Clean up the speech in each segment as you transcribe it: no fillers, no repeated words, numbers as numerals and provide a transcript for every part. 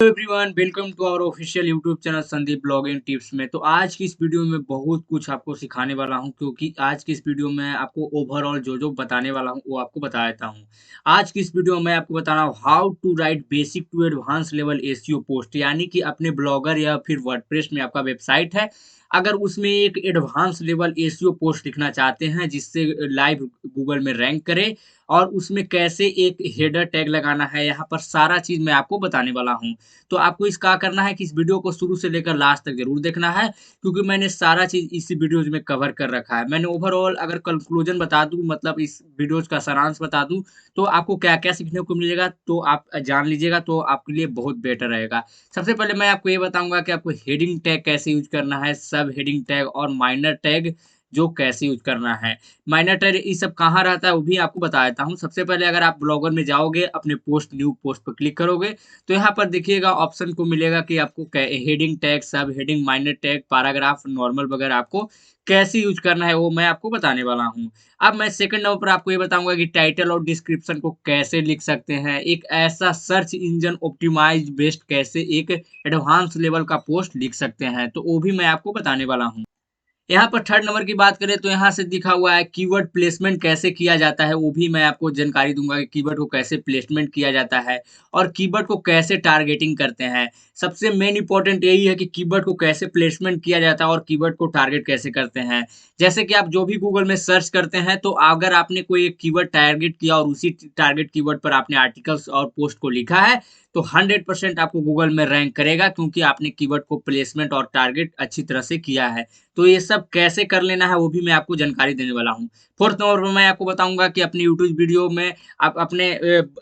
Everyone welcome to our official YouTube channel Sandeep blogging tips में। तो आज की इस वीडियो में बहुत कुछ आपको सिखाने वाला हूं, क्योंकि आज की इस वीडियो में आपको ओवरऑल जो बताने वाला हूं वो आपको बता देता हूं। आज की इस वीडियो में आपको बताना how to write basic to advance level SEO post, यानी कि अपने ब्लॉगर या फिर वर्डप्रेस में आपका वेबसाइट है, अगर उसमें एक एडवांस लेवल एसईओ पोस्ट लिखना चाहते हैं जिससे लाइव गूगल में रैंक करे, और उसमें कैसे एक हेडर टैग लगाना है, यहाँ पर सारा चीज मैं आपको बताने वाला हूँ। तो आपको इसका करना है कि इस वीडियो को शुरू से लेकर लास्ट तक जरूर देखना है, क्योंकि मैंने सारा चीज इसी वीडियोज में कवर कर रखा है। मैंने ओवरऑल अगर कंक्लूजन बता दूं, मतलब इस वीडियोज का सारांश बता दूं, तो आपको क्या क्या सीखने को मिलेगा तो आप जान लीजिएगा, तो आपके लिए बहुत बेटर रहेगा। सबसे पहले मैं आपको ये बताऊंगा कि आपको हेडिंग टैग कैसे यूज करना है, सब हेडिंग टैग और माइनर टैग जो कैसे यूज करना है। माइनर टैग ये सब कहाँ रहता है वो भी आपको बता देता हूँ। सबसे पहले अगर आप ब्लॉगर में जाओगे, अपने पोस्ट न्यू पोस्ट पर क्लिक करोगे, तो यहाँ पर देखिएगा ऑप्शन को मिलेगा कि आपको हेडिंग टैग, सब heading, minor tag, paragraph, normal वगैरह आपको कैसे यूज करना है वो मैं आपको बताने वाला हूँ। अब मैं सेकंड नंबर पर आपको ये बताऊंगा कि टाइटल और डिस्क्रिप्शन को कैसे लिख सकते हैं, एक ऐसा सर्च इंजन ऑप्टिमाइज बेस्ड कैसे एक एडवांस लेवल का पोस्ट लिख सकते हैं, तो वो भी मैं आपको बताने वाला हूँ। यहाँ पर थर्ड नंबर की बात करें तो यहाँ से दिखा हुआ है कीवर्ड प्लेसमेंट कैसे किया जाता है, वो भी मैं आपको जानकारी दूंगा कि कीवर्ड को कैसे प्लेसमेंट किया जाता है और कीवर्ड को कैसे टारगेटिंग करते हैं। सबसे मेन इंपॉर्टेंट यही है कि कीवर्ड को कैसे प्लेसमेंट किया जाता है और कीवर्ड को टारगेट कैसे करते हैं। जैसे कि आप जो भी गूगल में सर्च करते हैं, तो अगर आपने कोई एक कीवर्ड टारगेट किया और उसी टारगेट कीवर्ड पर आपने आर्टिकल्स और पोस्ट को लिखा है, तो 100% आपको गूगल में रैंक करेगा, क्योंकि आपने कीवर्ड को प्लेसमेंट और टारगेट अच्छी तरह से किया है। तो ये सब कैसे कर लेना है वो भी मैं आपको जानकारी देने वाला हूँ। फोर्थ नंबर पर मैं आपको बताऊंगा कि अपनी यूट्यूब वीडियो में आप अपने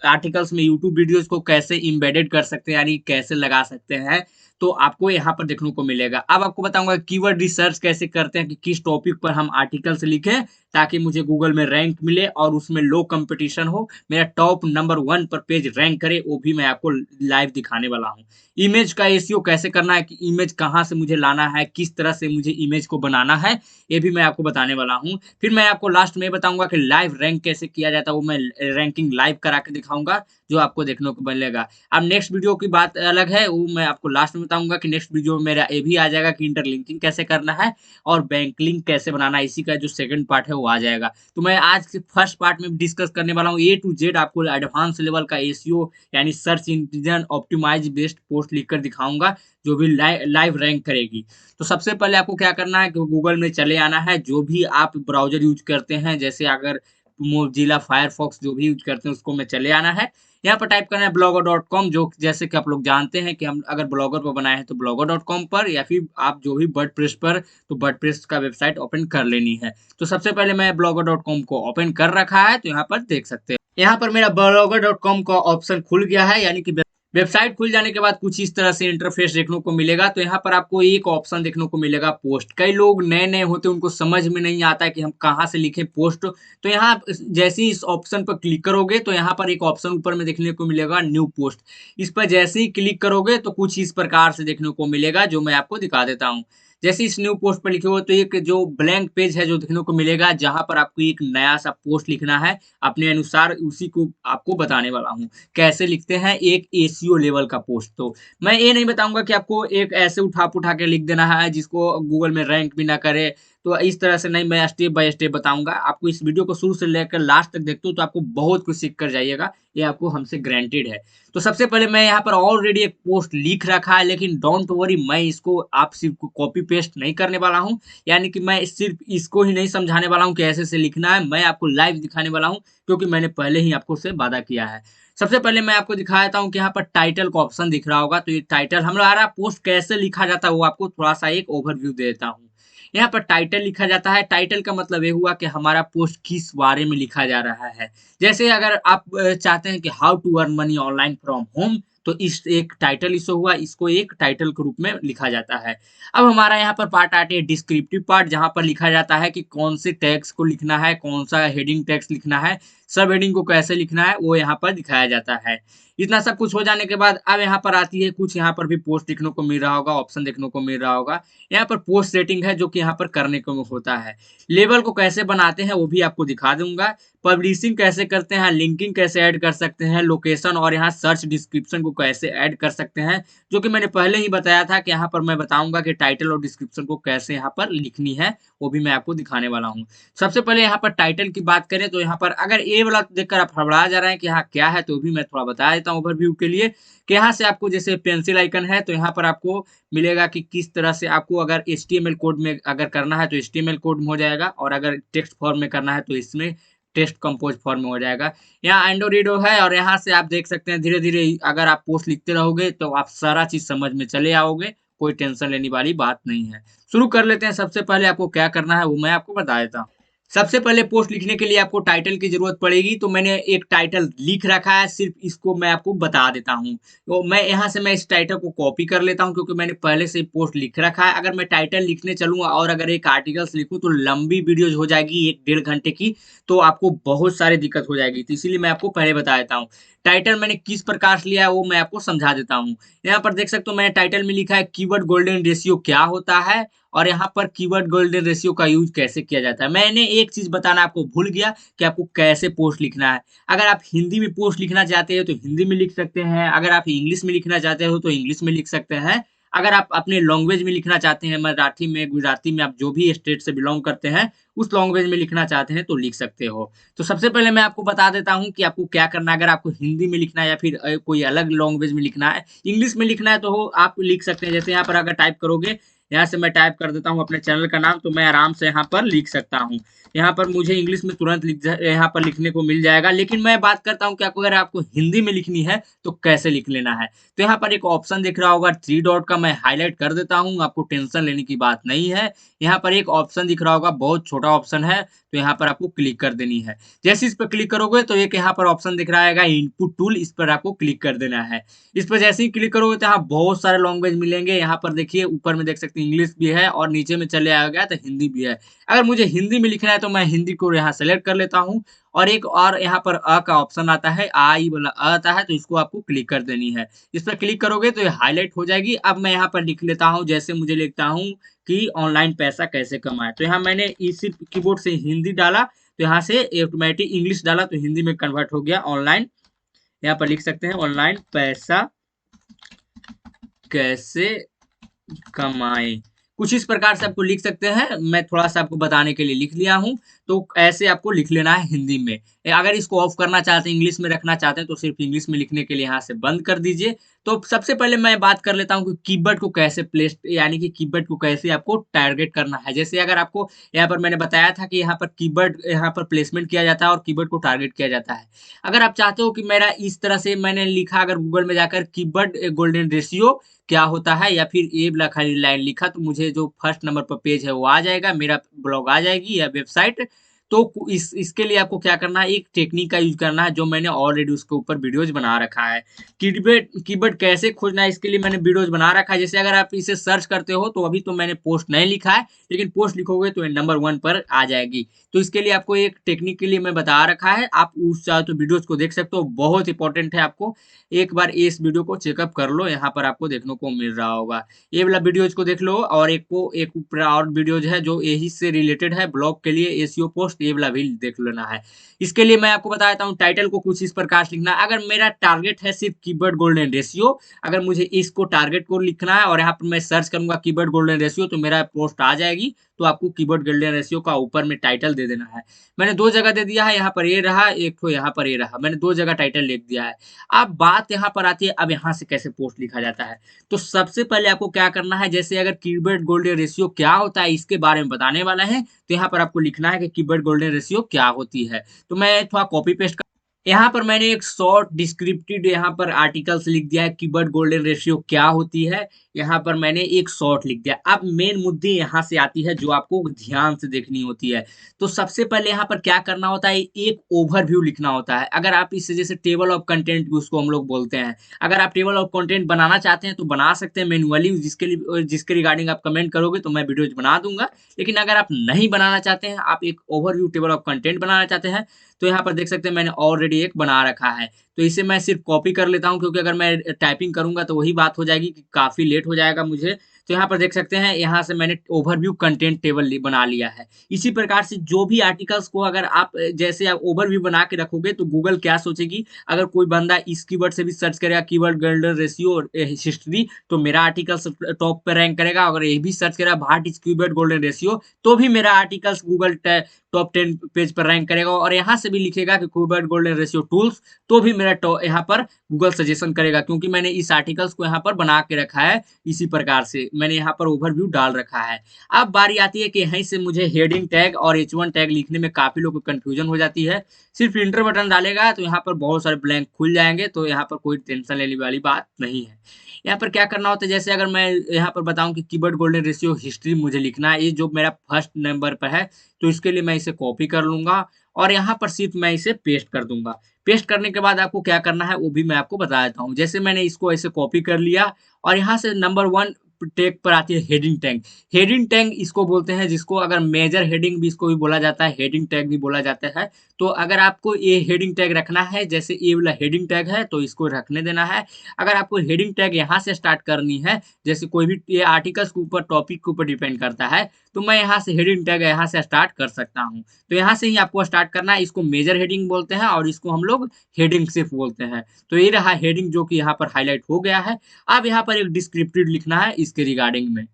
आर्टिकल्स में यूट्यूब वीडियोस को कैसे इम्बेडेड कर सकते हैं, यानी कैसे लगा सकते हैं, तो आपको यहाँ पर देखने को मिलेगा। अब आपको बताऊंगा कीवर्ड रिसर्च कैसे करते हैं, कि किस टॉपिक पर हम आर्टिकल्स लिखें ताकि मुझे गूगल में रैंक मिले और उसमें लो कंपटीशन हो, मेरा टॉप नंबर 1 पर पेज रैंक करे, वो भी मैं आपको लाइव दिखाने वाला हूँ। इमेज का एसईओ कैसे करना है, कि इमेज कहाँ से मुझे लाना है, किस तरह से मुझे इमेज को बनाना है, ये भी मैं आपको बताने वाला हूँ। फिर मैं आपको लास्ट में बताऊंगा कि लाइव रैंक कैसे किया जाता है, वो मैं रैंकिंग लाइव करा के दिखाऊंगा, जो आपको देखने को मिलेगा। अब नेक्स्ट वीडियो की बात अलग है, वो मैं आपको लास्ट में बताऊंगा कि नेक्स्ट वीडियो में मेरा ये भी आ जाएगा कि इंटरलिंकिंग कैसे करना है और बैंक लिंक कैसे बनाना है, इसी का जो सेकंड पार्ट है वो आ जाएगा। तो मैं आज के फर्स्ट पार्ट में डिस्कस करने वाला हूँ ए टू जेड, आपको एडवांस लेवल का एसईओ यानी search engine optimize based post लिखकर दिखाऊंगा, जो भी लाइव रैंक करेगी। तो सबसे पहले आपको क्या करना है कि गूगल में चले आना है, जो भी आप ब्राउजर यूज करते हैं, जैसे अगर मोजिला फायरफॉक्स जो भी यूज करते हैं उसको में चले आना है। यहाँ पर टाइप करना है blogger.com, जो जैसे कि आप लोग जानते हैं कि हम अगर ब्लॉगर पर बनाए हैं तो blogger.com पर, या फिर आप जो भी वर्डप्रेस पर, तो वर्डप्रेस का वेबसाइट ओपन कर लेनी है। तो सबसे पहले मैं blogger.com को ओपन कर रखा है, तो यहाँ पर देख सकते हैं, यहाँ पर मेरा blogger.com का ऑप्शन खुल गया है, यानी कि वेबसाइट खुल जाने के बाद कुछ इस तरह से इंटरफेस देखने को मिलेगा। तो यहाँ पर आपको एक ऑप्शन देखने को मिलेगा पोस्ट। कई लोग नए नए होते हैं, उनको समझ में नहीं आता है कि हम कहाँ से लिखें पोस्ट। तो यहाँ जैसे ही इस ऑप्शन पर क्लिक करोगे, तो यहाँ पर एक ऑप्शन ऊपर में देखने को मिलेगा न्यू पोस्ट। इस पर जैसे ही क्लिक करोगे तो कुछ इस प्रकार से देखने को मिलेगा, जो मैं आपको दिखा देता हूँ। जैसे इस न्यू पोस्ट पर लिखे हो तो एक जो ब्लैंक पेज है जो देखने को मिलेगा, जहां पर आपको एक नया सा पोस्ट लिखना है अपने अनुसार, उसी को आपको बताने वाला हूँ कैसे लिखते हैं एक एसईओ लेवल का पोस्ट। तो मैं ये नहीं बताऊंगा कि आपको एक ऐसे उठा के लिख देना है जिसको गूगल में रैंक भी ना करे, तो इस तरह से नहीं, मैं स्टेप बाय स्टेप बताऊंगा आपको। इस वीडियो को शुरू से लेकर लास्ट तक देखते हो तो आपको बहुत कुछ सीख कर जाइएगा, ये आपको हमसे ग्रांटेड है। तो सबसे पहले मैं यहाँ पर ऑलरेडी एक पोस्ट लिख रखा है, लेकिन डोंट वरी, मैं इसको आप सिर्फ कॉपी पेस्ट नहीं करने वाला हूँ, यानी कि मैं सिर्फ इसको ही नहीं समझाने वाला हूँ कि ऐसे से लिखना है, मैं आपको लाइव दिखाने वाला हूँ, क्योंकि मैंने पहले ही आपको से वादा किया है। सबसे पहले मैं आपको दिखा देता हूँ कि यहाँ पर टाइटल का ऑप्शन दिख रहा होगा, तो ये टाइटल हमारा पोस्ट कैसे लिखा जाता है वो आपको थोड़ा सा एक ओवरव्यू दे देता हूँ। यहाँ पर टाइटल लिखा जाता है। टाइटल का मतलब ये हुआ कि हमारा पोस्ट किस बारे में लिखा जा रहा है। जैसे अगर आप चाहते हैं कि how to earn money online from home, तो इस एक टाइटल इशू हुआ, इसको एक टाइटल के रूप में लिखा जाता है। अब हमारा यहाँ पर पार्ट आते हैं डिस्क्रिप्टिव पार्ट, जहाँ पर लिखा जाता है कि कौन से टैग्स को लिखना है, कौन सा हेडिंग टैग्स लिखना है, सब हेडिंग को कैसे लिखना है, वो यहाँ पर दिखाया जाता है। इतना सब कुछ हो जाने के बाद अब यहाँ पर आती है कुछ, यहाँ पर भी पोस्ट देखने को मिल रहा होगा, ऑप्शन देखने को मिल रहा होगा। यहाँ पर पोस्ट सेटिंग है जो कि यहाँ पर करने को होता है। लेबल को कैसे बनाते हैं वो भी आपको दिखा दूंगा। पब्लिशिंग कैसे करते हैं, लिंकिंग कैसे ऐड कर सकते हैं, लोकेशन और यहाँ सर्च डिस्क्रिप्शन को कैसे ऐड कर सकते हैं, जो कि मैंने पहले ही बताया था कि यहाँ पर मैं बताऊँगा कि टाइटल और डिस्क्रिप्शन को कैसे यहाँ पर लिखनी है, वो भी मैं आपको दिखाने वाला हूँ। सबसे पहले यहाँ पर टाइटल की बात करें तो यहाँ पर अगर ये वाला देखकर आप हड़बड़ा जा रहे हैं कि हाँ, क्या है? तो भी मैं थोड़ा बता देता हूँ ओवरव्यू के लिए कि यहाँ से आपको जैसे पेंसिल आइकन है, तो यहाँ पर आपको मिलेगा कि किस तरह से आपको अगर एचटीएमएल कोड में अगर करना है तो एचटीएमएल कोड में हो जाएगा और अगर टेक्स्ट फॉर्म में करना है तो इसमें टेक्स्ट कंपोज फॉर्म में हो जाएगा। यहाँ एंडोरिडो है और यहाँ से आप देख सकते हैं धीरे-धीरे अगर आप पोस्ट लिखते रहोगे तो आप सारा चीज़ समझ में चले आओगे, कोई टेंशन लेने वाली बात नहीं है। शुरू कर लेते हैं, सबसे पहले आपको क्या करना है वो मैं आपको बता देता हूँ। सबसे पहले पोस्ट लिखने के लिए आपको टाइटल की ज़रूरत पड़ेगी, तो मैंने एक टाइटल लिख रखा है, सिर्फ़ इसको मैं आपको बता देता हूँ। तो मैं यहाँ से मैं इस टाइटल को कॉपी कर लेता हूँ क्योंकि मैंने पहले से ही पोस्ट लिख रखा है। अगर मैं टाइटल लिखने चलूँगा और अगर एक आर्टिकल्स लिखूँ तो लंबी वीडियोज़ हो जाएगी 1 डेढ़ घंटे की, तो आपको बहुत सारी दिक्कत हो जाएगी। तो इसीलिए मैं आपको पहले बता देता हूँ। टाइटल मैंने किस प्रकार से लिया है वो मैं आपको समझा देता हूँ। यहाँ पर देख सकते हो मैंने टाइटल में लिखा है कीवर्ड गोल्डन रेशियो क्या होता है और यहाँ पर कीवर्ड गोल्डन रेशियो का यूज़ कैसे किया जाता है। मैंने एक चीज़ बताना आपको भूल गया कि आपको कैसे पोस्ट लिखना है। अगर आप हिंदी में पोस्ट लिखना चाहते हैं तो हिंदी में लिख सकते हैं, अगर आप इंग्लिश में लिखना चाहते हो तो इंग्लिश में लिख सकते हैं। अगर आप अपने लैंग्वेज में लिखना चाहते हैं, मराठी में, गुजराती में, आप जो भी स्टेट से बिलॉन्ग करते हैं, उस लैंग्वेज में लिखना चाहते हैं तो लिख सकते हो। तो सबसे पहले मैं आपको बता देता हूँ कि आपको क्या करना है। अगर आपको हिंदी में लिखना है या फिर कोई अलग लैंग्वेज में लिखना है, इंग्लिश में लिखना है तो आप लिख सकते हैं। जैसे यहाँ पर अगर टाइप करोगे, यहाँ से मैं टाइप कर देता हूँ अपने चैनल का नाम, तो मैं आराम से यहाँ पर लिख सकता हूँ। यहाँ पर मुझे इंग्लिश में तुरंत यहाँ पर लिखने को मिल जाएगा, लेकिन मैं बात करता हूँ कि आपको अगर आपको हिंदी में लिखनी है तो कैसे लिख लेना है। तो यहाँ पर एक ऑप्शन दिख रहा होगा 3 डॉट का, मैं हाइलाइट कर देता हूँ, आपको टेंशन लेने की बात नहीं है। यहाँ पर एक ऑप्शन दिख रहा होगा, बहुत छोटा ऑप्शन है, तो यहाँ पर आपको क्लिक कर देनी है। जैसे इस पर क्लिक करोगे तो एक यहाँ पर ऑप्शन दिख रहा है इनपुट टूल, इस पर आपको क्लिक कर देना है। इस पर जैसे ही क्लिक करोगे तो यहाँ बहुत सारे लैंग्वेज मिलेंगे। यहाँ पर देखिए ऊपर में देख सकते हैं इंग्लिश भी है और नीचे में चले आएगा तो हिंदी भी है। अगर मुझे हिंदी में लिखना है तो मैं हिंदी को यहाँ सेलेक्ट कर लेता हूँ और एक और यहाँ पर का ऑप्शन आता है, आई वाला आता है, तो इसको आपको क्लिक कर देनी है। इस पर क्लिक करोगे तो ये हाईलाइट हो जाएगी। अब मैं यहाँ पर लिख लेता हूँ, जैसे मुझे लिखता हूँ कि ऑनलाइन पैसा कैसे कमाएँ। तो यहाँ मैंने इसी कीबोर्ड से हिंदी डाला, तो यहाँ से ऑटोमेटिक इंग्लिश डाला तो हिंदी में कन्वर्ट हो गया ऑनलाइन। यहाँ पर लिख सकते हैं ऑनलाइन पैसा कैसे कमाएँ। कुछ इस प्रकार से आपको लिख सकते हैं, मैं थोड़ा-सा आपको बताने के लिए लिख लिया हूँ, तो ऐसे आपको लिख लेना है हिंदी में। अगर इसको ऑफ करना चाहते हैं, इंग्लिश में रखना चाहते हैं, तो सिर्फ़ इंग्लिश में लिखने के लिए यहाँ से बंद कर दीजिए। तो सबसे पहले मैं बात कर लेता हूँ कि कीवर्ड को कैसे प्लेस यानी कि कीवर्ड को कैसे आपको टारगेट करना है। जैसे अगर आपको यहाँ पर मैंने बताया था कि यहाँ पर कीवर्ड यहाँ पर प्लेसमेंट किया जाता है और कीवर्ड को टारगेट किया जाता है। अगर आप चाहते हो कि मेरा इस तरह से मैंने लिखा, अगर गूगल में जाकर कीवर्ड गोल्डन रेशियो क्या होता है या फिर ये वाला खाली लाइन लिखा, तो मुझे जो फर्स्ट नंबर पर पेज है वो आ जाएगा, मेरा ब्लॉग आ जाएगी या वेबसाइट। तो इसके लिए आपको क्या करना है, एक टेक्निक का यूज़ करना है जो मैंने ऑलरेडी उसके ऊपर वीडियोज़ बना रखा है। कीवर्ड कैसे खोजना है इसके लिए मैंने वीडियोज़ बना रखा है। जैसे अगर आप इसे सर्च करते हो तो अभी तो मैंने पोस्ट नहीं लिखा है, लेकिन पोस्ट लिखोगे तो ये नंबर 1 पर आ जाएगी। तो इसके लिए आपको एक टेक्निक के लिए मैं बता रखा है, आप उस चाहो तो वीडियोज़ को देख सकते हो, बहुत इंपॉर्टेंट है। आपको एक बार इस वीडियो को चेकअप कर लो, यहाँ पर आपको देखने को मिल रहा होगा। ये वाला वीडियोज़ को देख लो और एक ऊपर और वीडियोज़ है जो यही से रिलेटेड है, ब्लॉग के लिए एसईओ पोस्ट, ये वाला भी देख लेना है। इसके लिए मैं आपको बता देता हूँ, टाइटल को कुछ इस प्रकार से लिखना है। अगर मेरा टारगेट है सिर्फ कीवर्ड गोल्डन रेशियो, अगर मुझे इसको टारगेट को लिखना है और यहाँ पर मैं सर्च करूँगा कीवर्ड गोल्डन रेशियो तो मेरा पोस्ट आ जाएगी। तो आपको कीवर्ड गोल्डन रेशियो का ऊपर में टाइटल दे देना है। मैंने 2 जगह दे दिया है, यहाँ पर ये रहा, एक तो यहाँ पर ये रहा। मैंने 2 जगह टाइटल लिख दिया है। अब बात यहाँ पर आती है, अब यहाँ से कैसे पोस्ट लिखा जाता है। तो सबसे पहले आपको क्या करना है, जैसे अगर कीवर्ड गोल्डन रेशियो क्या होता है इसके बारे में बताने वाला है, तो यहाँ पर आपको लिखना है कि कीवर्ड गोल्डन रेशियो क्या होती है। तो मैं थोड़ा कॉपी पेस्ट यहाँ पर मैंने एक शॉर्ट डिस्क्रिप्टिव यहाँ पर आर्टिकल्स लिख दिया है, कीवर्ड गोल्डन रेशियो क्या होती है, यहाँ पर मैंने एक शॉर्ट लिख दिया। अब मेन मुद्दे यहाँ से आती है जो आपको ध्यान से देखनी होती है। तो सबसे पहले यहाँ पर क्या करना होता है, एक ओवरव्यू लिखना होता है। अगर आप इसे जैसे टेबल ऑफ कंटेंट भी उसको हम लोग बोलते हैं, अगर आप टेबल ऑफ कंटेंट बनाना चाहते हैं तो बना सकते हैं मैन्युअली, जिसके रिगार्डिंग आप कमेंट करोगे तो मैं वीडियोज बना दूंगा। लेकिन अगर आप नहीं बनाना चाहते हैं, आप एक ओवरव्यू टेबल ऑफ कंटेंट बनाना चाहते हैं, तो यहाँ पर देख सकते हैं मैंने ऑलरेडी एक बना रखा है। तो इसे मैं सिर्फ कॉपी कर लेता हूँ क्योंकि अगर मैं टाइपिंग करूँगा तो वही बात हो जाएगी कि काफ़ी लेट हो जाएगा मुझे। तो यहाँ पर देख सकते हैं, यहाँ से मैंने ओवरव्यू कंटेंट टेबल बना लिया है। इसी प्रकार से जो भी आर्टिकल्स को अगर आप जैसे आप ओवरव्यू बना के रखोगे तो गूगल क्या सोचेगी, अगर कोई बंदा इस कीवर्ड से भी सर्च करेगा, कीवर्ड गोल्डन रेशियो और हिस्ट्री, तो मेरा आर्टिकल टॉप पे रैंक करेगा। अगर ये भी सर्च करेगा what is keyword golden ratio, तो भी मेरा आर्टिकल्स गूगल टॉप 10 पेज पर रैंक करेगा। और यहाँ से भी लिखेगा कि कीवर्ड गोल्डन रेशियो टूल्स, तो भी मेरा यहाँ पर गूगल सजेशन करेगा, क्योंकि मैंने इस आर्टिकल्स को यहाँ पर बना के रखा है। इसी प्रकार से मैंने यहाँ पर ओवरव्यू डाल रखा है। अब बारी आती है कि यहीं से मुझे हेडिंग टैग और H1 टैग लिखने में काफी लोगों को कंफ्यूजन हो जाती है। सिर्फ इंटर बटन डालेगा तो यहाँ पर बहुत सारे ब्लैंक खुल जाएंगे, तो यहाँ पर कोई टेंशन लेने वाली बात नहीं है। यहाँ पर क्या करना होता है, जैसे अगर मैं यहाँ पर बताऊं कि कीवर्ड गोल्डन रेशियो हिस्ट्री मुझे लिखना है, ये जो मेरा फर्स्ट नंबर पर है, तो इसके लिए मैं इसे कॉपी कर लूंगा और यहाँ पर सिर्फ मैं इसे पेस्ट कर दूंगा। पेस्ट करने के बाद आपको क्या करना है वो भी मैं आपको बता देता हूँ। जैसे मैंने इसको ऐसे कॉपी कर लिया और यहाँ से नंबर 1 टैग पर आती है हेडिंग टैग। हेडिंग टैग इसको बोलते हैं, जिसको अगर मेजर हेडिंग भी इसको भी बोला जाता है, हेडिंग टैग भी बोला जाता है। तो अगर आपको ये हेडिंग टैग रखना है, जैसे ये वाला हेडिंग टैग है तो इसको रखने देना है। अगर आपको हेडिंग टैग यहाँ से स्टार्ट करनी है, जैसे कोई भी ये आर्टिकल्स के ऊपर टॉपिक के ऊपर डिपेंड करता है, तो मैं यहाँ से हेडिंग टैग यहाँ से स्टार्ट कर सकता हूँ। तो यहाँ से ही आपको स्टार्ट करना है। इसको मेजर हेडिंग बोलते हैं और इसको हम लोग हेडिंग सिर्फ बोलते हैं। तो ये रहा हेडिंग जो कि यहाँ पर हाईलाइट हो गया है। अब यहाँ पर एक डिस्क्रिप्टिव लिखना है इसके रिगार्डिंग में।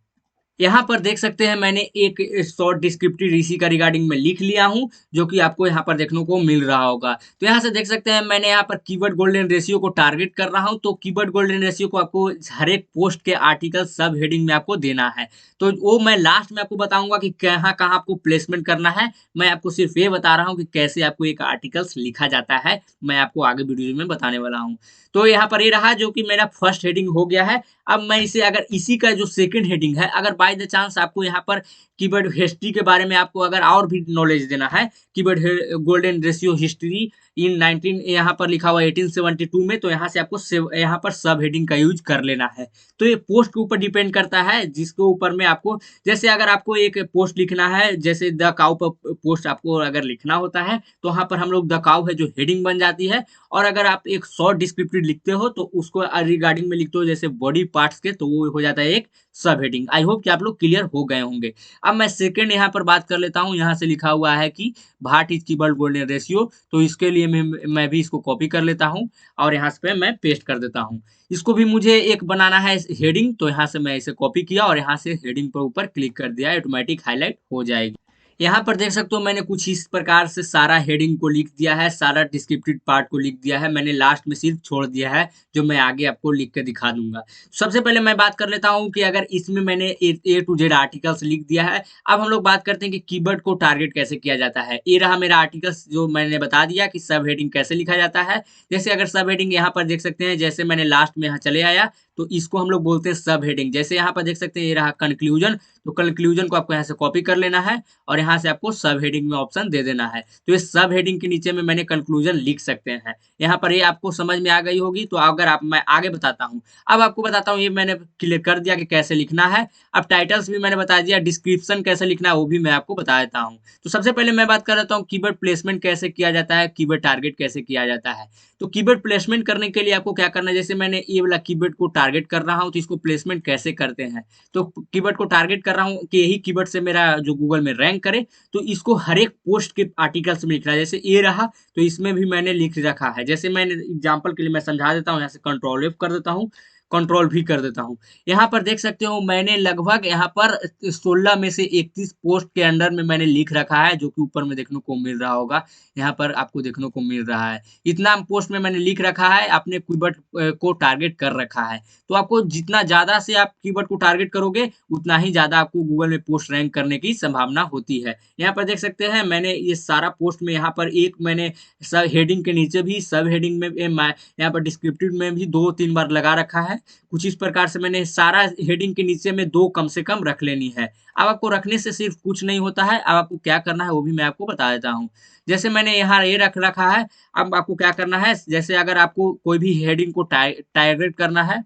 यहाँ पर देख सकते हैं मैंने एक शॉर्ट डिस्क्रिप्टिव इसी का रिगार्डिंग में लिख लिया हूँ, जो कि आपको यहाँ पर देखने को मिल रहा होगा। तो यहाँ से देख सकते हैं मैंने यहाँ पर कीवर्ड गोल्डन रेशियो को टारगेट कर रहा हूँ। तो कीवर्ड गोल्डन रेशियो को आपको हर एक पोस्ट के आर्टिकल सब हेडिंग में आपको देना है। तो वो मैं लास्ट में आपको बताऊंगा कि कहाँ कहाँ आपको प्लेसमेंट करना है। मैं आपको सिर्फ ये बता रहा हूँ कि कैसे आपको एक आर्टिकल्स लिखा जाता है, मैं आपको आगे वीडियो में बताने वाला हूँ। तो यहाँ पर ये रहा जो कि मेरा फर्स्ट हेडिंग हो गया है। अब मैं इसे अगर इसी का जो सेकंड हेडिंग है, अगर बाय द चांस आपको यहाँ पर कीवर्ड हिस्ट्री के बारे में आपको अगर और भी नॉलेज देना है, keyword golden ratio history in 19 यहाँ पर लिखा हुआ 1872 में, तो यहाँ से आपको यहाँ पर सब हेडिंग का यूज कर लेना है। तो ये पोस्ट के ऊपर डिपेंड करता है, जिसके ऊपर में आपको, जैसे अगर आपको एक पोस्ट लिखना है, जैसे द काउ पर पोस्ट आपको अगर लिखना होता है, तो वहाँ पर हम लोग द काउ है जो हेडिंग बन जाती है। और अगर आप एक शॉर्ट डिस्क्रिप्टिव लिखते हो तो उसको रिगार्डिंग में लिखते हो जैसे बॉडी पार्ट्स के, तो वो हो जाता है एक सब हेडिंग। आई होप कि आप लोग क्लियर हो गए होंगे। अब मैं सेकंड यहाँ पर बात कर लेता हूँ। यहाँ से लिखा हुआ है कि what is keyword golden ratio, तो इसके लिए मैं भी इसको कॉपी कर लेता हूँ और यहाँ पे मैं पेस्ट कर देता हूँ। इसको भी मुझे एक बनाना है हेडिंग, तो यहाँ से मैं इसे कॉपी किया और यहाँ से हेडिंग पर ऊपर क्लिक कर दिया, ऑटोमेटिक हाईलाइट हो जाएगी। यहाँ पर देख सकते हो मैंने कुछ इस प्रकार से सारा हेडिंग को लिख दिया है, सारा डिस्क्रिप्टिव पार्ट को लिख दिया है। मैंने लास्ट में सिर्फ छोड़ दिया है जो मैं आगे आपको लिख के दिखा दूंगा। सबसे पहले मैं बात कर लेता हूँ कि अगर इसमें मैंने ए टू जेड आर्टिकल्स लिख दिया है। अब हम लोग बात करते हैं कि कीवर्ड को टारगेट कैसे किया जाता है। ये रहा मेरा आर्टिकल्स, जो मैंने बता दिया कि सब हेडिंग कैसे लिखा जाता है। जैसे अगर सब हेडिंग यहाँ पर देख सकते हैं, जैसे मैंने लास्ट में यहाँ चले आया, तो इसको हम लोग बोलते हैं सब हेडिंग। जैसे यहाँ पर देख सकते हैं ये रहा कंक्लूजन, तो कंक्लूजन को आपको यहाँ से कॉपी कर लेना है और यहाँ से आपको सब हेडिंग में ऑप्शन दे देना है। तो ये सब हेडिंग के नीचे में मैंने कंक्लूजन लिख सकते हैं। यहाँ पर ये आपको समझ में आ गई होगी। तो अगर आप, मैं आगे बताता हूँ। अब आपको बताता हूँ, ये मैंने क्लियर कर दिया कि कैसे लिखना है। अब टाइटल्स भी मैंने बता दिया, डिस्क्रिप्शन कैसे लिखना है वो भी मैं आपको बता देता हूँ। तो सबसे पहले मैं बात कर लेता हूँ कीवर्ड प्लेसमेंट कैसे किया जाता है, कीवर्ड टारगेट कैसे किया जाता है। तो कीवर्ड प्लेसमेंट करने के लिए आपको क्या करना है, जैसे मैंने ये वाला कीवर्ड को टारगेट कर रहा हूँ, तो इसको प्लेसमेंट कैसे करते हैं। तो कीवर्ड को टारगेट कर रहा हूँ कि यही कीवर्ड से मेरा जो गूगल में रैंक करे, तो इसको हर एक पोस्ट के आर्टिकल्स में लिखना है। जैसे ये रहा, तो इसमें भी मैंने लिख रखा है। जैसे मैंने एग्जांपल के लिए मैं समझा देता हूँ, यहाँ से कंट्रोल एफ कर देता हूँ, कंट्रोल भी कर देता हूँ। यहाँ पर देख सकते हो मैंने लगभग यहाँ पर 16 में से 31 पोस्ट के अंडर में मैंने लिख रखा है, जो कि ऊपर में देखने को मिल रहा होगा। यहाँ पर आपको देखने को मिल रहा है, इतना पोस्ट में मैंने लिख रखा है, अपने कीवर्ड को टारगेट कर रखा है। तो आपको जितना ज्यादा से आप कीवर्ड को टारगेट करोगे, उतना ही ज्यादा आपको गूगल में पोस्ट रैंक करने की संभावना होती है। यहाँ पर देख सकते हैं मैंने ये सारा पोस्ट में, यहाँ पर एक मैंने सब हेडिंग के नीचे भी, सब हेडिंग में यहाँ पर डिस्क्रिप्टिव में भी 2-3 बार लगा रखा है। कुछ इस प्रकार से मैंने सारा हेडिंग के नीचे में 2 कम से कम रख लेनी है। अब आपको रखने से सिर्फ कुछ नहीं होता है, अब आपको क्या करना है वो भी मैं आपको बता देता हूँ। जैसे मैंने यहाँ ये रख रखा है, अब आपको क्या करना है, जैसे अगर आपको कोई भी हेडिंग को टारगेट करना है।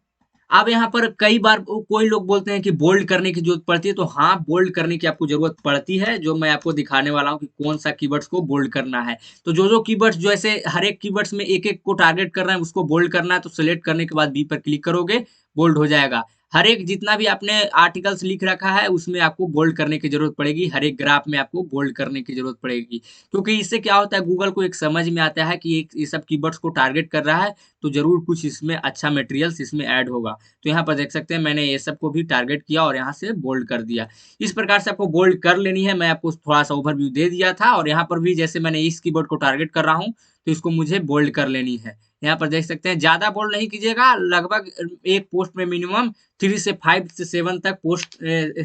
अब यहाँ पर कई बार कोई लोग बोलते हैं कि बोल्ड करने की जरूरत पड़ती है, तो हाँ, बोल्ड करने की आपको जरूरत पड़ती है, जो मैं आपको दिखाने वाला हूँ कि कौन सा कीवर्ड्स को बोल्ड करना है। तो जो कीवर्ड्स, जैसे हर एक कीवर्ड्स में एक एक को टारगेट कर रहे हैं, उसको बोल्ड करना है, तो सिलेक्ट करने के बाद बी पर क्लिक करोगे, बोल्ड हो जाएगा। हर एक जितना भी आपने आर्टिकल्स लिख रखा है उसमें आपको बोल्ड करने की ज़रूरत पड़ेगी, हर एक ग्राफ में आपको बोल्ड करने की ज़रूरत पड़ेगी। क्योंकि इससे क्या होता है गूगल को एक समझ में आता है कि एक ये सब कीवर्ड्स को टारगेट कर रहा है, तो ज़रूर कुछ इसमें अच्छा मटेरियल्स इसमें ऐड होगा। तो यहाँ पर देख सकते हैं मैंने ये सब को भी टारगेट किया और यहाँ से बोल्ड कर दिया। इस प्रकार से आपको बोल्ड कर लेनी है, मैं आपको थोड़ा-सा ओवरव्यू दे दिया था और यहाँ पर भी जैसे मैंने इस कीवर्ड को टारगेट कर रहा हूँ, तो इसको मुझे बोल्ड कर लेनी है। यहाँ पर देख सकते हैं ज़्यादा बोल्ड नहीं कीजिएगा, लगभग एक पोस्ट में मिनिमम 3 से 5 से 7 तक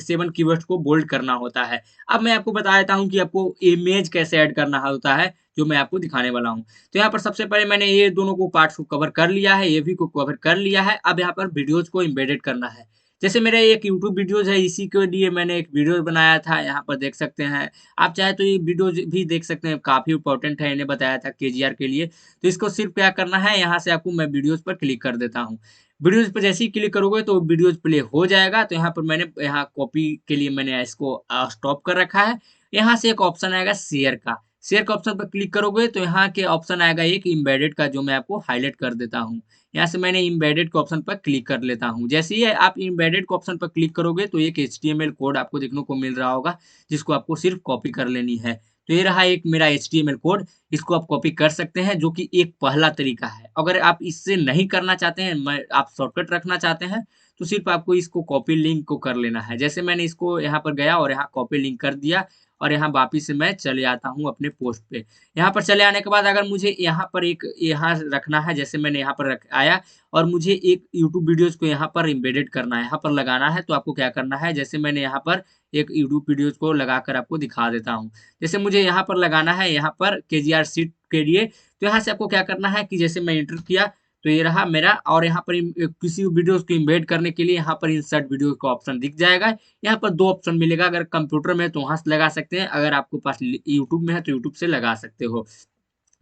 7 कीवर्ड्स को बोल्ड करना होता है। अब मैं आपको बता देता हूँ कि आपको इमेज कैसे ऐड करना होता है, जो मैं आपको दिखाने वाला हूँ। तो यहाँ पर सबसे पहले मैंने ये दोनों को पार्ट्स को कवर कर लिया है, ये भी को कवर कर लिया है। अब यहाँ पर वीडियोज़ को एम्बेडेड करना है। जैसे मेरा एक यूट्यूब वीडियोज़ है, इसी के लिए मैंने एक वीडियो बनाया था, यहाँ पर देख सकते हैं। आप चाहे तो ये वीडियोज़ भी देख सकते हैं, काफ़ी इम्पोर्टेंट है, इन्हें बताया था केजीआर के लिए। तो इसको सिर्फ़ क्या करना है, यहाँ से आपको मैं वीडियोज़ पर क्लिक कर देता हूँ। वीडियोज़ पे जैसे ही क्लिक करोगे तो वीडियोज़ प्ले हो जाएगा। तो यहाँ पर मैंने यहाँ कॉपी के लिए मैंने इसको स्टॉप कर रखा है। यहाँ से एक ऑप्शन आएगा शेयर का। शेयर के ऑप्शन पर क्लिक करोगे तो यहाँ के ऑप्शन आएगा एक एम्बेडेड का, जो मैं आपको हाइलाइट कर देता हूँ। यहाँ से मैंने एम्बेडेड के ऑप्शन पर क्लिक कर लेता हूँ। जैसे ही आप एम्बेडेड के ऑप्शन पर क्लिक करोगे तो एक एचटीएमएल कोड आपको देखने को मिल रहा होगा, जिसको आपको सिर्फ़ कॉपी कर लेनी है। तो ये रहा एक मेरा एचटीएमएल कोड, इसको आप कॉपी कर सकते हैं, जो कि एक पहला तरीका है। अगर आप इससे नहीं करना चाहते हैं, आप शॉर्टकट रखना चाहते हैं, तो सिर्फ़ आपको इसको कॉपी लिंक को कर लेना है। जैसे मैंने इसको यहाँ पर गया और यहाँ कॉपी लिंक कर दिया और यहाँ वापिस से मैं चले आता हूँ अपने पोस्ट पे। यहाँ पर चले आने के बाद अगर मुझे यहाँ पर एक यहाँ रखना है, जैसे मैंने यहाँ पर रख आया और मुझे एक यूट्यूब वीडियोज़ को यहाँ पर एम्बेडेड करना है, यहाँ पर लगाना है, तो आपको क्या करना है, जैसे मैंने यहाँ पर एक यूट्यूब वीडियोज़ को लगाकर आपको दिखा देता हूँ। जैसे मुझे यहाँ पर लगाना है, यहाँ पर केजीआर शीट के लिए, तो यहाँ से आपको क्या करना है कि जैसे मैं एंटर किया, तो ये रहा मेरा और यहाँ पर किसी वीडियोज़ को एम्बेड करने के लिए यहाँ पर इंसर्ट वीडियो का ऑप्शन दिख जाएगा। यहाँ पर 2 ऑप्शन मिलेगा, अगर कंप्यूटर में है तो वहाँ से लगा सकते हैं, अगर आपके पास यूट्यूब में है तो यूट्यूब से लगा सकते हो।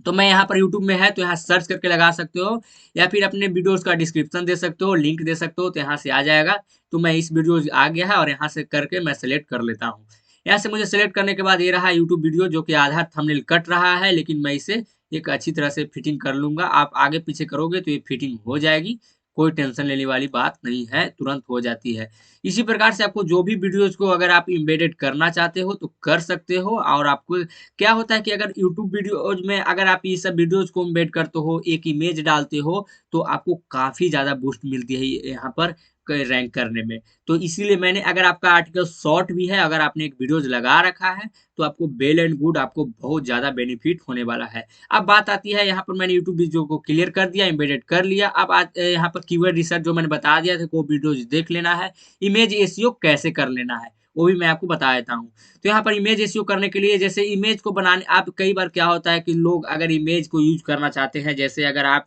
तो मैं यहाँ पर यूट्यूब में है तो यहाँ सर्च करके लगा सकते हो या फिर अपने वीडियोज़ का डिस्क्रिप्शन दे सकते हो, लिंक दे सकते हो, तो यहाँ से आ जाएगा। तो मैं इस वीडियोज़ आ गया है और यहाँ से करके मैं सेलेक्ट कर लेता हूँ। यहाँ से मुझे सेलेक्ट करने के बाद ये रहा यूट्यूब वीडियो, जो कि आधा थंबनेल कट रहा है, लेकिन मैं इसे एक अच्छी तरह से फिटिंग कर लूँगा। आप आगे पीछे करोगे तो ये फिटिंग हो जाएगी, कोई टेंशन लेने वाली बात नहीं है, तुरंत हो जाती है। इसी प्रकार से आपको जो भी वीडियोज़ को अगर आप एम्बेडेड करना चाहते हो तो कर सकते हो। और आपको क्या होता है कि अगर यूट्यूब वीडियोज़ में अगर आप ये सब वीडियोज़ को एम्बेड करते हो, एक इमेज डालते हो, तो आपको काफ़ी ज़्यादा बूस्ट मिलती है यहाँ पर रैंक करने में। तो इसीलिए मैंने, अगर आपका आर्टिकल शॉर्ट भी है, अगर आपने एक वीडियोज़ लगा रखा है, तो आपको वेल एंड गुड, आपको बहुत ज़्यादा बेनिफिट होने वाला है। अब बात आती है, यहाँ पर मैंने यूट्यूब वीडियो को क्लियर कर दिया, एम्बेडेड कर लिया। अब यहाँ पर कीवर्ड रिसर्च जो मैंने बता दिया था, वो वीडियोज़ देख लेना है। इमेज एसईओ कैसे कर लेना है, वो भी मैं आपको बता देता हूँ। तो यहाँ पर इमेज एसईओ करने के लिए, जैसे इमेज को बनाने, आप कई बार क्या होता है कि लोग अगर इमेज को यूज़ करना चाहते हैं, जैसे अगर आप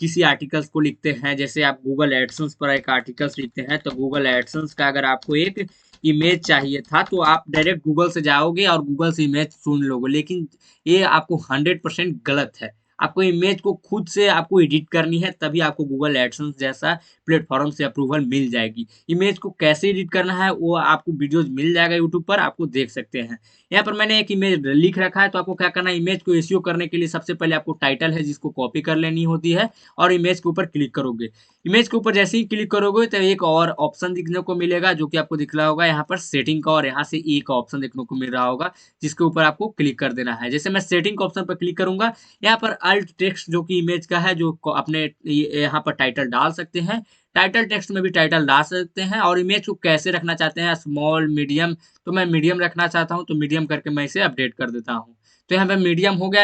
किसी आर्टिकल्स को लिखते हैं, जैसे आप गूगल एडसेंस पर एक आर्टिकल्स लिखते हैं, तो गूगल एडसेंस का अगर आपको एक इमेज चाहिए था, तो आप डायरेक्ट गूगल से जाओगे और गूगल से इमेज चुन लोगे, लेकिन ये आपको 100% गलत है। आपको इमेज को खुद से आपको एडिट करनी है, तभी आपको गूगल एडसेंस जैसा प्लेटफ़ॉर्म से अप्रूवल मिल जाएगी। इमेज को कैसे एडिट करना है, वो आपको वीडियोज़ मिल जाएगा यूट्यूब पर, आपको देख सकते हैं। यहाँ पर मैंने एक इमेज लिख रखा है, तो आपको क्या करना है, इमेज को एसईओ करने के लिए सबसे पहले आपको टाइटल है जिसको कॉपी कर लेनी होती है और इमेज के ऊपर क्लिक करोगे। इमेज के ऊपर जैसे ही क्लिक करोगे तो एक और ऑप्शन दिखने को मिलेगा, जो कि आपको दिख रहा होगा यहाँ पर सेटिंग का, और यहाँ से ई का ऑप्शन देखने को मिल रहा होगा, जिसके ऊपर आपको क्लिक कर देना है। जैसे मैं सेटिंग के ऑप्शन पर क्लिक करूँगा, यहाँ पर अल्ट टेक्स्ट जो कि इमेज का है, जो अपने यहाँ पर टाइटल डाल सकते हैं। टाइटल टेक्स्ट में भी टाइटल डाल सकते हैं और इमेज को कैसे रखना चाहते हैं, स्मॉल, मीडियम, तो मैं मीडियम रखना चाहता हूँ, तो मीडियम करके मैं इसे अपडेट कर देता हूँ। तो यहाँ पे मीडियम हो गया,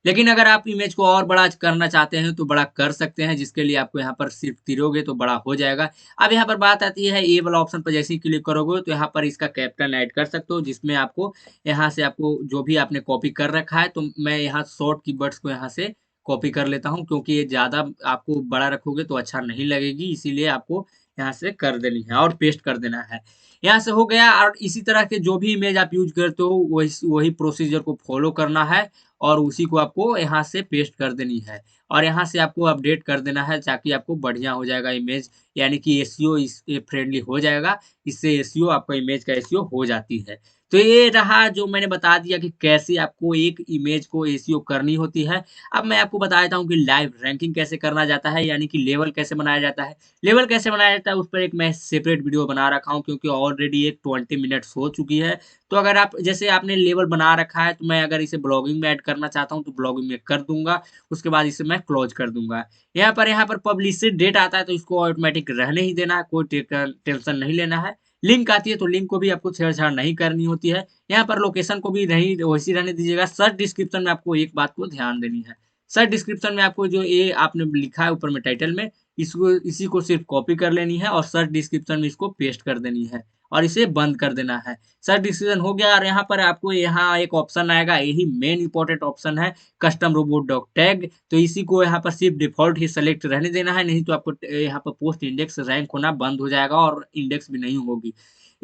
लेकिन अगर आप इमेज को और बड़ा करना चाहते हैं तो बड़ा कर सकते हैं, जिसके लिए आपको यहाँ पर सिर्फ तिरोगे तो बड़ा हो जाएगा। अब यहाँ पर बात आती है, ये वाला ऑप्शन पर जैसे ही क्लिक करोगे तो यहाँ पर इसका कैप्शन ऐड कर सकते हो, जिसमें आपको यहाँ से आपको जो भी आपने कॉपी कर रखा है, तो मैं यहाँ शॉर्ट कीवर्ड्स को यहाँ से कॉपी कर लेता हूँ, क्योंकि ये ज़्यादा आपको बड़ा रखोगे तो अच्छा नहीं लगेगी, इसीलिए आपको यहाँ से कर देनी है और पेस्ट कर देना है। यहाँ से हो गया, और इसी तरह के जो भी इमेज आप यूज़ करते हो वही वही प्रोसीजर को फॉलो करना है और उसी को आपको यहाँ से पेस्ट कर देनी है और यहाँ से आपको अपडेट कर देना है, ताकि आपको बढ़िया हो जाएगा इमेज, यानी कि एसईओ फ्रेंडली हो जाएगा। इससे एसईओ, आपका इमेज का एसईओ हो जाती है। तो ये रहा जो मैंने बता दिया कि कैसे आपको एक इमेज को एसईओ करनी होती है। अब मैं आपको बता देता हूँ कि लाइव रैंकिंग कैसे करना जाता है, यानी कि लेवल कैसे बनाया जाता है। लेवल कैसे बनाया जाता है उस पर एक मैं सेपरेट वीडियो बना रखा हूँ, क्योंकि ऑलरेडी एक 20 मिनट्स हो चुकी है। तो अगर आप जैसे आपने लेवल बना रखा है, तो मैं अगर इसे ब्लॉगिंग में ऐड करना चाहता हूँ तो ब्लॉगिंग में कर दूँगा, उसके बाद इसे मैं क्लोज़ कर दूँगा। यहाँ पर पब्लिश डेट आता है, तो इसको ऑटोमैटिक रहने ही देना है, कोई टेंशन नहीं लेना है। लिंक आती है तो लिंक को भी आपको छेड़छाड़ नहीं करनी होती है। यहाँ पर लोकेशन को भी नहीं वैसी रहने दीजिएगा। सर्च डिस्क्रिप्शन में आपको एक बात को ध्यान देनी है। सर्च डिस्क्रिप्शन में आपको जो ये आपने लिखा है ऊपर में टाइटल में, इसको इसी को सिर्फ कॉपी कर लेनी है और सर्च डिस्क्रिप्शन में इसको पेस्ट कर देनी है और इसे बंद कर देना है। सर्च डिस्क्रिप्शन हो गया और यहाँ पर आपको यहाँ एक ऑप्शन आएगा, यही मेन इंपॉर्टेंट ऑप्शन है, कस्टम रोबोट डॉग टैग। तो इसी को यहाँ पर सिर्फ डिफ़ॉल्ट ही सेलेक्ट रहने देना है, नहीं तो आपको यहाँ पर पोस्ट इंडेक्स रैंक होना बंद हो जाएगा और इंडेक्स भी नहीं होगी।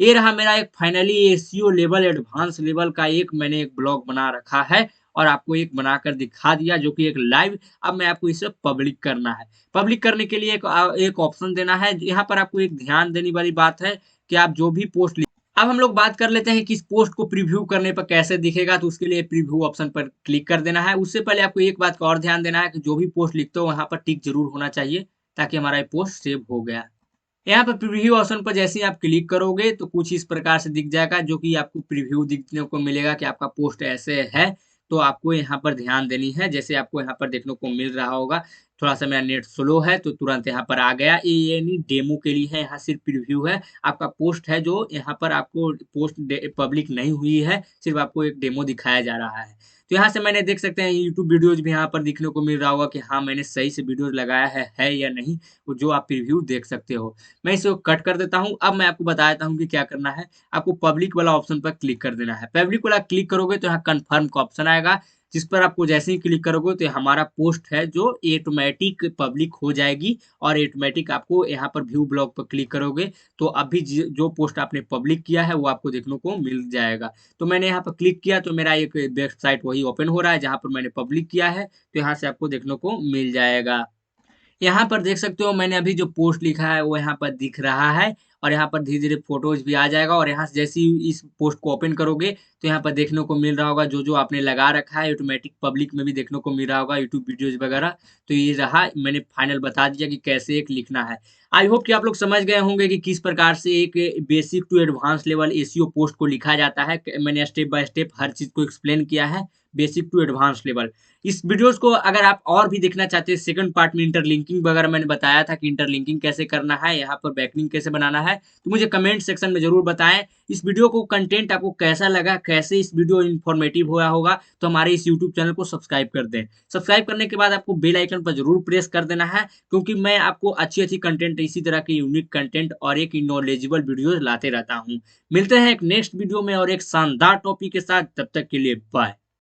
ये रहा मेरा एक finally SEO level advance level का एक मैंने एक ब्लॉग बना रखा है और आपको एक बनाकर दिखा दिया जो कि एक लाइव। अब मैं आपको इसे पब्लिक करना है। पब्लिक करने के लिए एक ऑप्शन देना है। यहाँ पर आपको एक ध्यान देने वाली बात है कि आप जो भी पोस्ट अब हम लोग बात कर लेते हैं कि इस पोस्ट को प्रीव्यू करने पर कैसे दिखेगा, तो उसके लिए प्रीव्यू ऑप्शन पर क्लिक कर देना है। उससे पहले आपको एक बात का और ध्यान देना है कि जो भी पोस्ट लिखते हो वहाँ पर टिक ज़रूर होना चाहिए, ताकि हमारा ये पोस्ट सेव हो गया। यहाँ पर प्रीव्यू ऑप्शन पर जैसे ही आप क्लिक करोगे तो कुछ इस प्रकार से दिख जाएगा, जो कि आपको प्रीव्यू दिखने को मिलेगा कि आपका पोस्ट ऐसे है। तो आपको यहाँ पर ध्यान देनी है, जैसे आपको यहाँ पर देखने को मिल रहा होगा। थोड़ा सा मेरा नेट स्लो है तो तुरंत यहाँ पर आ गया। ये नहीं डेमो के लिए है, यहाँ सिर्फ प्रीव्यू है। आपका पोस्ट है जो यहाँ पर आपको पोस्ट पब्लिक नहीं हुई है, सिर्फ आपको एक डेमो दिखाया जा रहा है। तो यहाँ से मैंने देख सकते हैं यूट्यूब वीडियोज भी यहाँ पर दिखने को मिल रहा होगा कि हाँ मैंने सही से वीडियोज लगाया है या नहीं, वो जो आप प्रीव्यू देख सकते हो। मैं इसे कट कर देता हूँ। अब मैं आपको बता देता हूँ कि क्या करना है। आपको पब्लिक वाला ऑप्शन पर क्लिक कर देना है। पब्लिक वाला क्लिक करोगे तो यहाँ कन्फर्म का ऑप्शन आएगा, जिस पर आपको जैसे ही क्लिक करोगे तो हमारा पोस्ट है जो ऑटोमेटिक पब्लिक हो जाएगी और ऑटोमेटिक आपको यहाँ पर व्यू ब्लॉग पर क्लिक करोगे तो अभी जो पोस्ट आपने पब्लिक किया है वो आपको देखने को मिल जाएगा। तो मैंने यहाँ पर क्लिक किया तो मेरा एक वेबसाइट वही ओपन हो रहा है जहाँ पर मैंने पब्लिक किया है, तो यहाँ से आपको देखने को मिल जाएगा। यहाँ पर देख सकते हो मैंने अभी जो पोस्ट लिखा है वो यहाँ पर दिख रहा है और यहाँ पर धीरे-धीरे फ़ोटोज़ भी आ जाएगा और यहाँ से जैसे ही इस पोस्ट को ओपन करोगे तो यहाँ पर देखने को मिल रहा होगा जो-जो आपने लगा रखा है ऑटोमेटिक पब्लिक में भी देखने को मिल रहा होगा यूट्यूब वीडियोज़ वगैरह। तो ये रहा, मैंने फाइनल बता दिया कि कैसे एक लिखना है। आई होप कि आप लोग समझ गए होंगे कि किस प्रकार से एक basic to advance level SEO post को लिखा जाता है। मैंने स्टेप बाय स्टेप हर चीज़ को एक्सप्लेन किया है, बेसिक टू एडवांस लेवल। इस वीडियोज़ को अगर आप और भी देखना चाहते हैं सेकंड पार्ट में इंटरलिंकिंग वगैरह मैंने बताया था कि इंटरलिंकिंग कैसे करना है, यहाँ पर बैकलिंक कैसे बनाना है, तो मुझे कमेंट सेक्शन में ज़रूर बताएँ। इस वीडियो को कंटेंट आपको कैसा लगा, कैसे इस वीडियो इन्फॉर्मेटिव हुआ होगा, तो हमारे इस यूट्यूब चैनल को सब्सक्राइब कर दें। सब्सक्राइब करने के बाद आपको बेल आइकन पर ज़रूर प्रेस कर देना है, क्योंकि मैं आपको अच्छी-अच्छी कंटेंट, इसी तरह के यूनिक कंटेंट और एक नॉलेजेबल वीडियोज़ लाते रहता हूँ। मिलते हैं एक नेक्स्ट वीडियो में और एक शानदार टॉपिक के साथ, तब तक के लिए बाय।